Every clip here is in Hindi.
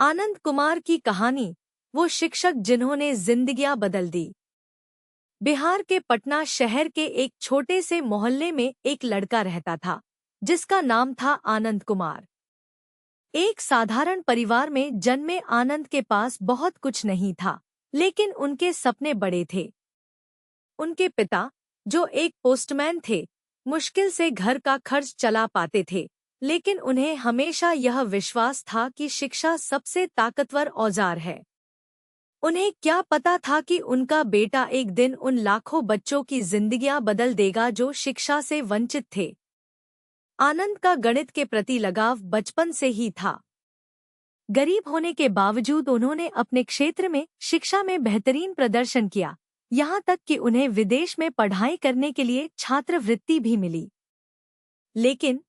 आनंद कुमार की कहानी, वो शिक्षक जिन्होंने जिंदगियां बदल दी। बिहार के पटना शहर के एक छोटे से मोहल्ले में एक लड़का रहता था, जिसका नाम था आनंद कुमार। एक साधारण परिवार में जन्मे आनंद के पास बहुत कुछ नहीं था, लेकिन उनके सपने बड़े थे। उनके पिता, जो एक पोस्टमैन थे, मुश्किल से घर का खर्च चला पाते थे, लेकिन उन्हें हमेशा यह विश्वास था कि शिक्षा सबसे ताकतवर औजार है। उन्हें क्या पता था कि उनका बेटा एक दिन उन लाखों बच्चों की जिंदगियां बदल देगा जो शिक्षा से वंचित थे। आनंद का गणित के प्रति लगाव बचपन से ही था। गरीब होने के बावजूद उन्होंने अपने क्षेत्र में शिक्षा में बेहतरीन प्रदर्शन किया, यहाँ तक कि उन्हें विदेश में पढ़ाई करने के लिए छात्रवृत्ति भी मिली। लेकिन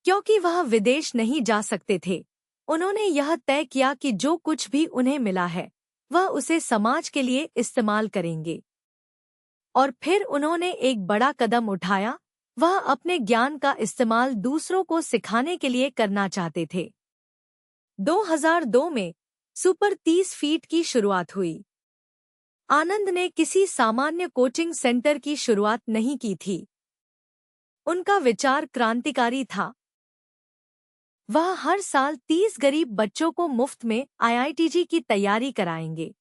क्योंकि वह विदेश नहीं जा सकते थे, उन्होंने यह तय किया कि जो कुछ भी उन्हें मिला है, वह उसे समाज के लिए इस्तेमाल करेंगे। और फिर उन्होंने एक बड़ा कदम उठाया। वह अपने ज्ञान का इस्तेमाल दूसरों को सिखाने के लिए करना चाहते थे। 2002 में सुपर 30 फीट की शुरुआत हुई। आनंद ने किसी सामान्य कोचिंग सेंटर की शुरुआत नहीं की थी। उनका विचार क्रांतिकारी था। वह हर साल 30 गरीब बच्चों को मुफ्त में IITG की तैयारी कराएंगे।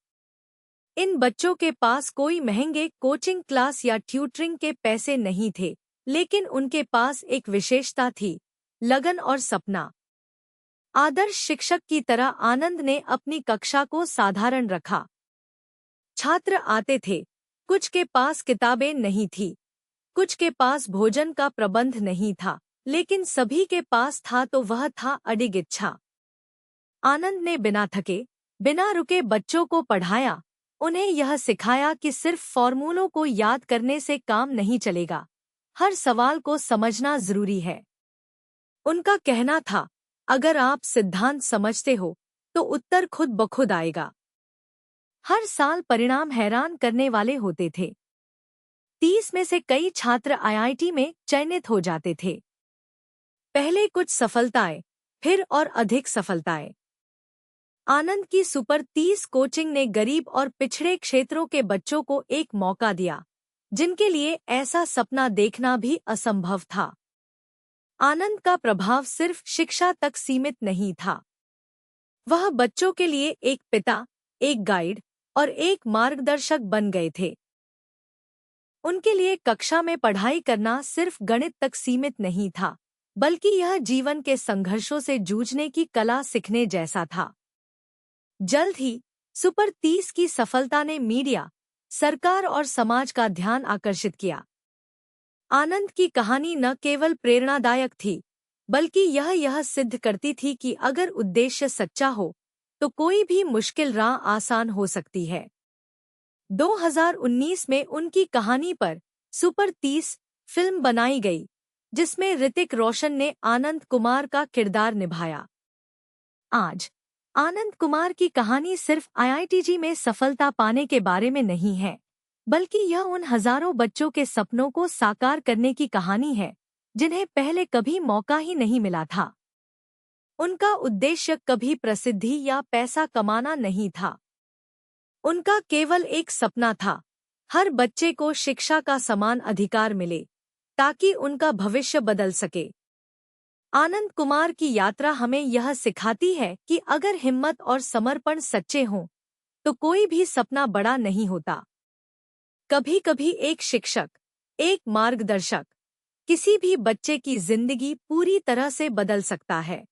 इन बच्चों के पास कोई महंगे कोचिंग क्लास या ट्यूटरिंग के पैसे नहीं थे, लेकिन उनके पास एक विशेषता थी, लगन और सपना। आदर्श शिक्षक की तरह आनंद ने अपनी कक्षा को साधारण रखा। छात्र आते थे, कुछ के पास किताबें नहीं थी, कुछ के पास भोजन का प्रबंध नहीं था, लेकिन सभी के पास था तो वह था अडिग इच्छा। आनंद ने बिना थके, बिना रुके बच्चों को पढ़ाया। उन्हें यह सिखाया कि सिर्फ फॉर्मूलों को याद करने से काम नहीं चलेगा, हर सवाल को समझना जरूरी है। उनका कहना था, अगर आप सिद्धांत समझते हो तो उत्तर खुद ब खुद आएगा। हर साल परिणाम हैरान करने वाले होते थे। 30 में से कई छात्र IIT में चयनित हो जाते थे। पहले कुछ सफलताएं, फिर और अधिक सफलताएं। आनंद की सुपर 30 कोचिंग ने गरीब और पिछड़े क्षेत्रों के बच्चों को एक मौका दिया, जिनके लिए ऐसा सपना देखना भी असंभव था। आनंद का प्रभाव सिर्फ शिक्षा तक सीमित नहीं था। वह बच्चों के लिए एक पिता, एक गाइड और एक मार्गदर्शक बन गए थे। उनके लिए कक्षा में पढ़ाई करना सिर्फ गणित तक सीमित नहीं था, बल्कि यह जीवन के संघर्षों से जूझने की कला सीखने जैसा था। जल्द ही सुपर 30 की सफलता ने मीडिया, सरकार और समाज का ध्यान आकर्षित किया। आनंद की कहानी न केवल प्रेरणादायक थी, बल्कि यह सिद्ध करती थी कि अगर उद्देश्य सच्चा हो तो कोई भी मुश्किल राह आसान हो सकती है। 2019 में उनकी कहानी पर सुपर 30 फिल्म बनाई गई, जिसमें ऋतिक रोशन ने आनंद कुमार का किरदार निभाया। आज आनंद कुमार की कहानी सिर्फ IITG में सफलता पाने के बारे में नहीं है, बल्कि यह उन हजारों बच्चों के सपनों को साकार करने की कहानी है, जिन्हें पहले कभी मौका ही नहीं मिला था। उनका उद्देश्य कभी प्रसिद्धि या पैसा कमाना नहीं था। उनका केवल एक सपना था, हर बच्चे को शिक्षा का समान अधिकार मिले, ताकि उनका भविष्य बदल सके। आनंद कुमार की यात्रा हमें यह सिखाती है कि अगर हिम्मत और समर्पण सच्चे हों, तो कोई भी सपना बड़ा नहीं होता। कभी-कभी एक शिक्षक, एक मार्गदर्शक, किसी भी बच्चे की जिंदगी पूरी तरह से बदल सकता है।